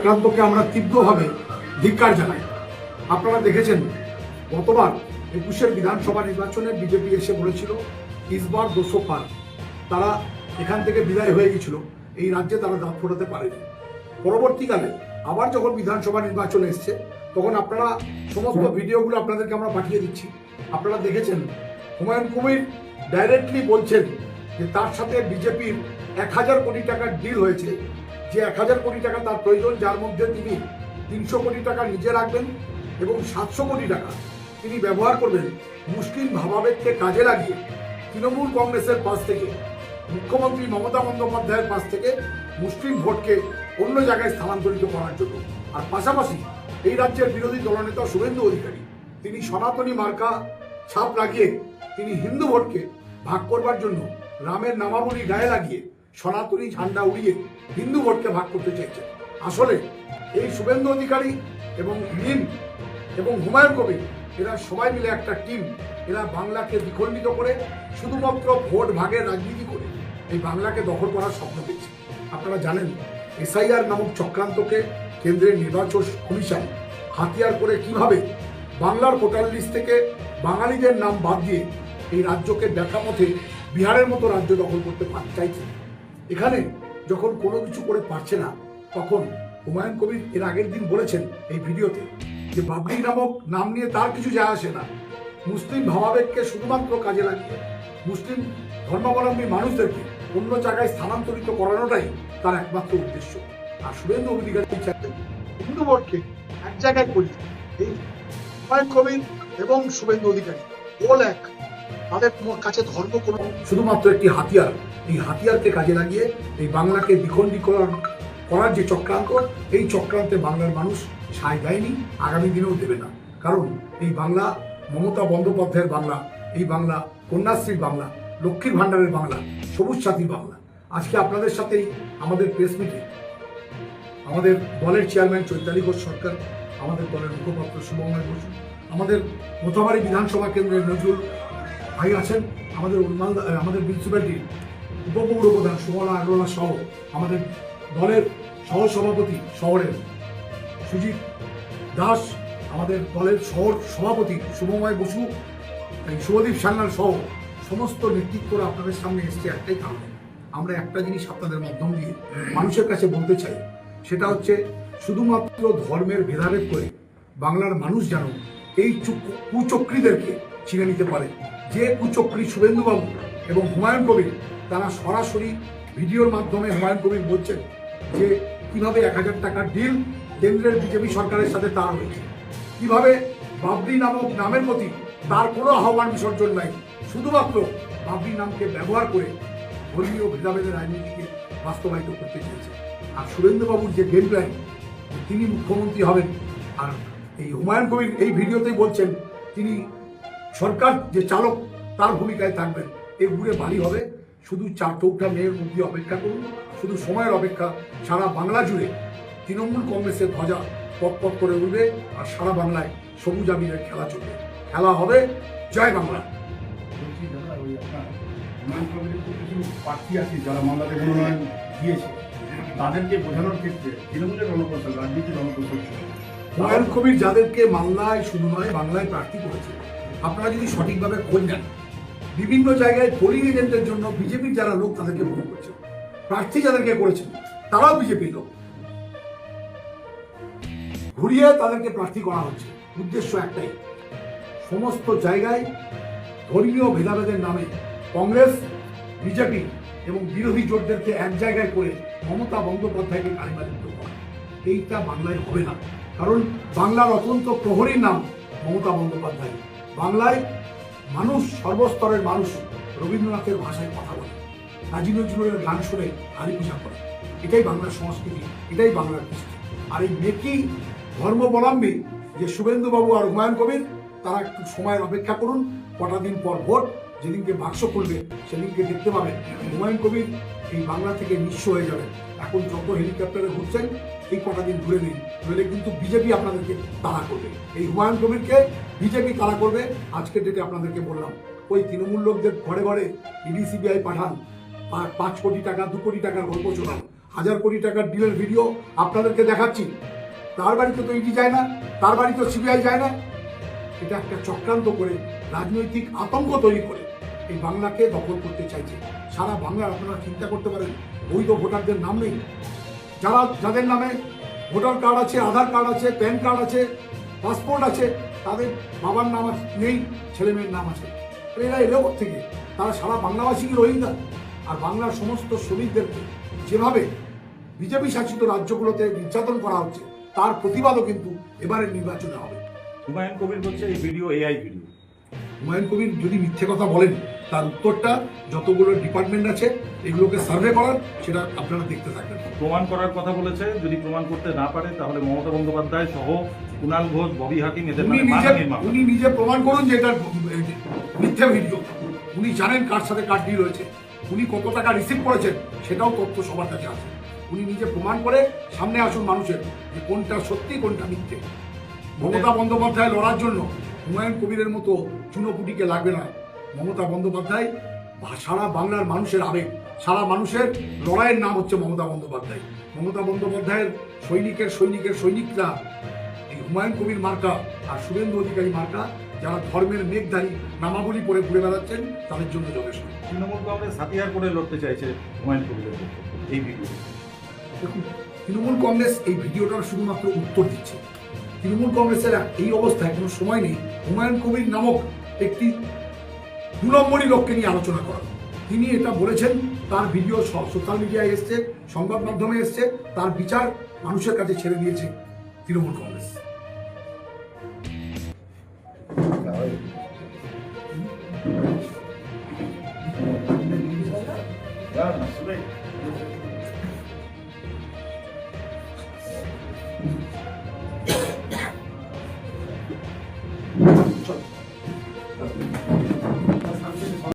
চক্রান্তকে আমরা তীব্রভাবে ধিক্কার জানাই। আপনারা দেখেছেন গতবার 21-এর বিধানসভা নির্বাচনে বিজেপি এসে বলেছিল ইসবার 200 পার। তারা এখান থেকে বিদায় হয়ে গেছিল, এই রাজ্যে তারা দাঁত ফোটাতে পারেনি। পরবর্তীকালে আবার যখন বিধানসভা নির্বাচন এসছে তখন আপনারা সমস্ত ভিডিওগুলো আপনাদেরকে আমরা পাঠিয়ে দিচ্ছি। আপনারা দেখেছেন হুমায়ুন কবির ডাইরেক্টলি বলছেন যে তার সাথে বিজেপির 1000 কোটি টাকার ডিল হয়েছে, যে 1000 কোটি টাকা তার প্রয়োজন, যার মধ্যে তিনি 300 কোটি টাকা নিজে রাখবেন এবং 700 কোটি টাকা তিনি ব্যবহার করবেন মুসলিম ভাবাবেগকে কাজে লাগিয়ে তৃণমূল কংগ্রেসের পাশ থেকে, মুখ্যমন্ত্রী মমতা বন্দ্যোপাধ্যায়ের পাশ থেকে মুসলিম ভোটকে অন্য জায়গায় স্থানান্তরিত করার জন্য। আর পাশাপাশি এই রাজ্যের বিরোধী দলনেতা শুভেন্দু অধিকারী তিনি সনাতনী মার্কা ছাপ লাগিয়ে তিনি হিন্দু ভোটকে ভাগ করবার জন্য রামের নামাবলী গায়ে লাগিয়ে সনাতনী ঝান্ডা উড়িয়ে হিন্দু ভোটকে ভাগ করতে চাইছেন। আসলে এই শুভেন্দু অধিকারী এবং মিম এবং হুমায়ুন কবির এরা সবাই মিলে একটা টিম। এরা বাংলাকে দ্বিখণ্ডিত করে শুধুমাত্র ভোট ভাগের রাজনীতি করে এই বাংলাকে দখল করার স্বপ্ন দেখছে। আপনারা জানেন এসআইআর নামক চক্রান্তকে কেন্দ্রের নির্বাচন কমিশন হাতিয়ার করে কিভাবে বাংলার ভোটার লিস্ট থেকে বাঙালিদের নাম বাদ দিয়ে এই রাজ্যকে দেখা পথে বিহারের মতো রাজ্য দখল করতে চাইছে। এখানে যখন কোনো কিছু করে পারছে না তখন হুমায়ুন কবির এর আগের দিন বলেছেন এই ভিডিওতে যে বাবরি নামক নাম নিয়ে তার কিছু যায় আসে না, মুসলিম ভাবাবেগকে শুধুমাত্র কাজে লাগিয়ে মুসলিম ধর্মাবলম্বী মানুষদেরকে অন্য জায়গায় স্থানান্তরিত করানোটাই তার একমাত্র উদ্দেশ্য। আর শুভেন্দু অধিকারী চাইতেন হিন্দু ভোটকে এক জায়গায় করি। এই হুমায়ুন কবির এবং শুভেন্দু অধিকারী ওল এক, তাদের কাছে ধর্ম কোনো শুধুমাত্র একটি হাতিয়ার। এই হাতিয়ারকে কাজে লাগিয়ে এই বাংলাকে দ্বিখণ্ডীকরণ করার যে চক্রান্ত, এই চক্রান্তে বাংলার মানুষ সায় দেয়নি, আগামী দিনেও দেবে না। কারণ এই বাংলা মমতা বন্দ্যোপাধ্যায়ের বাংলা, এই বাংলা কন্যাশ্রীর বাংলা, লক্ষ্মীর ভাণ্ডারের বাংলা, সবুজ সাথীর বাংলা। আজকে আপনাদের সাথেই আমাদের প্রেস মিটে আমাদের দলের চেয়ারম্যান চৈতালি ঘোষ সরকার, আমাদের দলের মুখপাত্র শুভময় বসু, আমাদের মোথাবাড়ি বিধানসভা কেন্দ্রের নজরুল ভাই আছেন, আমাদের মিউনিসিপ্যালিটির উপপৌর প্রধান সুমনা আগরওয়ালা সহ আমাদের দলের সহসভাপতি শহরের সুজিত দাস, আমাদের দলের শহর সভাপতি শুভময় বসু, শুভদীপ সান্যাল সহ সমস্ত নেতৃত্বরা আপনাদের সামনে এসছে একটাই কারণে। আমরা একটা জিনিস আপনাদের মাধ্যম দিয়ে মানুষের কাছে বলতে চাই, সেটা হচ্ছে শুধুমাত্র ধর্মের ভেদাভেদ করে বাংলার মানুষ যেন এই কুচক্রীদেরকে চিনে নিতে পারে। যে কুচক্রী শুভেন্দুবাবু এবং হুমায়ুন কবির, তারা সরাসরি ভিডিওর মাধ্যমে হুমায়ুন কবির বলছেন যে কিভাবে 1000 টাকার ডিল কেন্দ্রের বিজেপি সরকারের সাথে তার হয়েছে, কিভাবে বাবরি নামক নামের প্রতি তার কোনো আহ্বান বিসর্জন নাই, শুধুমাত্র বাবরি নামকে ব্যবহার করে ধর্মীয় ভেদাভেদের রাজনীতিকে বাস্তবায়িত করতে চেয়েছে। আর শুভেন্দুবাবুর যে গেম প্ল্যান, তিনি মুখ্যমন্ত্রী হবেন, আর এই হুমায়ুন কবির এই ভিডিওতেই বলছেন তিনি সরকার যে চালক তার ভূমিকায় থাকবেন। এই ঘুরে বাড়ি হবে, শুধু 4 চৌঠা মেয়ের মধ্যে অপেক্ষা করুন, শুধু সময়ের অপেক্ষা। সারা বাংলা জুড়ে তৃণমূল কংগ্রেসের ধ্বজা পথ করে উঠবে, আর সারা বাংলায় সবুজ আবিরের খেলা চলবে, খেলা হবে। জয় বাংলা। প্রার্থী আছে যারা মামলাতে মনোনয়ন দিয়েছে, তাদেরকে বোঝানোর ক্ষেত্রে তৃণমূলের রণকৌশল, রাজনীতির রণকৌশল হুমায়ুন কবির যাদেরকে মামলায় শুধু নয় বাংলায় প্রার্থী করেছে, আপনারা যদি সঠিকভাবে খোঁজ নেন, বিভিন্ন জায়গায় পোলিং এজেন্টের জন্য বিজেপির যারা লোক তাদেরকে ভোট করছে, প্রার্থী যাদেরকে করেছেন তারাও বিজেপির লোক, ঘুরিয়ে তাদেরকে প্রার্থী করা হচ্ছে। উদ্দেশ্য একটাই, সমস্ত জায়গায় ধর্মীয় ভেদাভেদের নামে কংগ্রেস, বিজেপি এবং বিরোধী জোটদেরকে এক জায়গায় করে মমতা বন্দ্যোপাধ্যায়কে কালিমালিপ্ত করা। এইটা বাংলায় হবে না, কারণ বাংলার অত্যন্ত প্রহরীর নাম মমতা বন্দ্যোপাধ্যায়। বাংলায় মানুষ, সর্বস্তরের মানুষ রবীন্দ্রনাথের ভাষায় কথা বলে, কাজী নজরুলের গান শুনে কালী পূজা করে। এটাই বাংলার সংস্কৃতি, এটাই বাংলার কৃষ্টি। আর এই মেকি ধর্মাবলম্বী যে শুভেন্দুবাবু আর হুমায়ুন কবির, তারা একটু সময়ের অপেক্ষা করুন। কটা দিন পর ভোট, যেদিনকে বাক্স খুলবে সেদিনকে দেখতে পাবেন হুমায়ুন কবির এই বাংলা থেকে নিঃস্ব হয়ে যাবেন। এখন যত হেলিকপ্টারে ঘুরছেন, এই কটা দিন ঘুরে নিন, নইলে কিন্তু বিজেপি আপনাদেরকে তাড়া করবে। এই হুমায়ুন কবিরকে বিজেপি তাড়া করবে। আজকের ডেটে আপনাদেরকে বললাম, ওই তৃণমূল লোকদের ঘরে ঘরে ইডি সিবিআই পাঠান, আর 5 কোটি টাকা 2 কোটি টাকার গল্প চলান, হাজার কোটি টাকার ডিলের ভিডিও আপনাদেরকে দেখাচ্ছি। তার বাড়িতে তো ইডি যায় না, তার বাড়িতে সিবিআই যায় না। এটা একটা চক্রান্ত করে রাজনৈতিক আতঙ্ক তৈরি করে এই বাংলাকে দখল করতে চাইছে। সারা বাংলার আপনারা চিন্তা করতে পারেন, বৈধ ভোটারদের নাম নেই। যাদের নামে ভোটার কার্ড আছে, আধার কার্ড আছে, প্যান কার্ড আছে, পাসপোর্ট আছে, তাদের বাবার নাম নেই, ছেলে মেয়ের নাম আছে। এরা এলেও থেকে তারা সারা বাংলাবাসী কি রোহিঙ্গা? আর বাংলার সমস্ত শ্রমিকদেরকে যেভাবে বিজেপি শাসিত রাজ্যগুলোতে নির্যাতন করা হচ্ছে, তার প্রতিবাদও কিন্তু এবারের নির্বাচনে হবে। হুমায়ুন কবির বলছে এই video AI video. Humayun Kabir যদি মিথ্যে কথা বলেন, তার উত্তরটা যতগুলো ডিপার্টমেন্ট আছে এগুলোকে সার্ভে করার, সেটা আপনারা দেখতে থাকবেন। প্রমাণ করার কথা বলেছে, যদি প্রমাণ করতে না পারে তাহলে মমতা বন্দ্যোপাধ্যায় সহ কুণাল ঘোষ, ববি হাকিম এদের নামে মামলা নির্মাণ করবে। উনি নিজে প্রমাণ করুন যে এটা মিথ্যে ভিডিও। উনি জানেন কার সাথে কার ডিল হয়েছে, উনি কত টাকা রিসিভ করেছেন, সেটাও তথ্য সবার কাছে আছে। উনি নিজে প্রমাণ করে সামনে আসুন মানুষের, যে কোনটা সত্যি কোনটা মিথ্যে। মমতা বন্দ্যোপাধ্যায় লড়ার জন্য হুমায়ুন কবিরের মতো চুনোপুটিকে লাগবে না। মমতা বন্দ্যোপাধ্যায় সারা বাংলার মানুষের আবেগ, সারা মানুষের লড়াইয়ের নাম হচ্ছে মমতা বন্দ্যোপাধ্যায়। মমতা বন্দ্যোপাধ্যায়ের সৈনিকরা এই হুমায়ুন কবির মার্কা আর শুভেন্দু অধিকারী মার্কা, যারা ধর্মের মেঘধারী নামাবলী পরে ঘুরে বেড়াচ্ছেন, তাদের জন্য যথেষ্ট। তৃণমূল কংগ্রেস হাতিয়ার করে লড়তে চাইছে হুমায়ুন কবিরের এই ভিডিও। দেখুন, তৃণমূল কংগ্রেস এই ভিডিওটার শুধুমাত্র উত্তর দিচ্ছে। তৃণমূল কংগ্রেসের এই অবস্থায় কোনো সময় নেই হুমায়ুন কবির নামক একটি 2 নম্বরই লোককে নিয়ে আলোচনা করা। তিনি এটা বলেছেন, তার ভিডিও সোশ্যাল মিডিয়ায় এসছে, সংবাদ মাধ্যমে এসছে, তার বিচার মানুষের কাছে ছেড়ে দিয়েছে তৃণমূল কংগ্রেস।